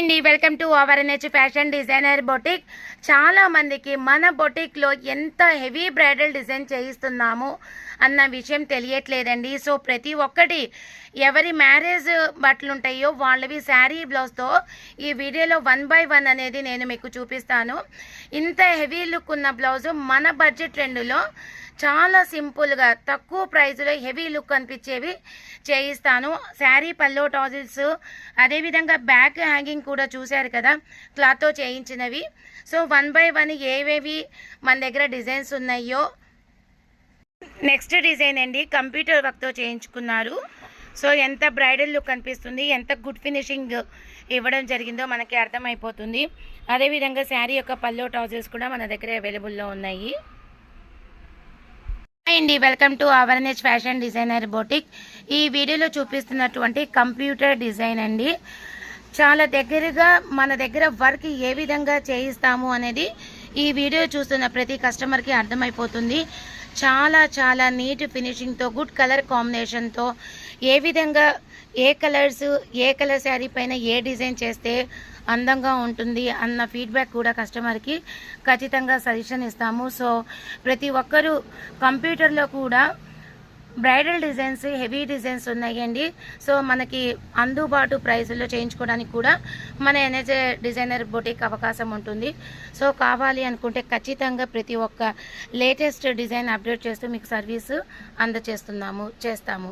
అండి welcome to our NH fashion designer boutique. చాలా మందికి మన బొటిక్లో ఎంత హెవీ బ్రైడల్ డిజైన్ చేయిస్తున్నాము అన్న విషయం తెలియట్లేదండి. సో ప్రతి ఒక్కటి ఎవరి మ్యారేజ్ బట్టలు ఉంటాయో వాళ్ళవి శారీ బ్లౌజ్తో ఈ వీడియోలో 1 by 1 అనేది నేను మీకు చూపిస్తాను. ఇంత హెవీ లుక్ ఉన్న బ్లౌజు మన బడ్జెట్ ట్రెండ్లో చాలా సింపుల్గా తక్కువ ప్రైస్లో హెవీ లుక్ అనిపించేవి చేయిస్తాను. శారీ పల్లో టాజిల్స్, అదేవిధంగా బ్యాక్ హ్యాంగింగ్ కూడా చూశారు కదా క్లాత్తో చేయించినవి. సో 1 by 1 ఏవేవి మన దగ్గర డిజైన్స్ ఉన్నాయో. నెక్స్ట్ డిజైన్ అండి కంప్యూటర్ వర్క్తో చేయించుకున్నారు. సో ఎంత బ్రైడల్ లుక్ అనిపిస్తుంది, ఎంత గుడ్ ఫినిషింగ్ ఇవ్వడం జరిగిందో మనకి అర్థమైపోతుంది. అదేవిధంగా శారీ యొక్క పల్లో టాజిల్స్ కూడా మన దగ్గర అవైలబుల్లో ఉన్నాయి. అండి welcome to our NH fashion designer boutique. ఈ వీడియోలో చూపిస్తున్నటువంటి కంప్యూటర్ డిజైన్ అండి. చాలా దగ్గరగా మన దగ్గర వర్క్ ఏ విధంగా చేయిస్తాము అనేది ఈ వీడియో చూస్తున్న ప్రతి కస్టమర్కి అర్థమైపోతుంది. చాలా చాలా నీట్ ఫినిషింగ్తో, గుడ్ కలర్ కాంబినేషన్తో ఏ విధంగా ఏ కలర్ శారీ పైన ఏ డిజైన్ చేస్తే అందంగా ఉంటుంది అన్న ఫీడ్బ్యాక్ కూడా కస్టమర్కి ఖచ్చితంగా సజెషన్ ఇస్తాము. సో ప్రతి ఒక్కరూ కంప్యూటర్లో కూడా బ్రైడల్ డిజైన్స్, హెవీ డిజైన్స్ ఉన్నాయండి. సో మనకి అందుబాటు ప్రైస్లో చేయించుకోవడానికి కూడా మన ఎన్హెచ్ డిజైనర్ బొటిక్ అవకాశం ఉంటుంది. సో కావాలి అనుకుంటే ఖచ్చితంగా ప్రతి ఒక్క లేటెస్ట్ డిజైన్ అప్డేట్ చేస్తూ మీకు సర్వీసు చేస్తాము.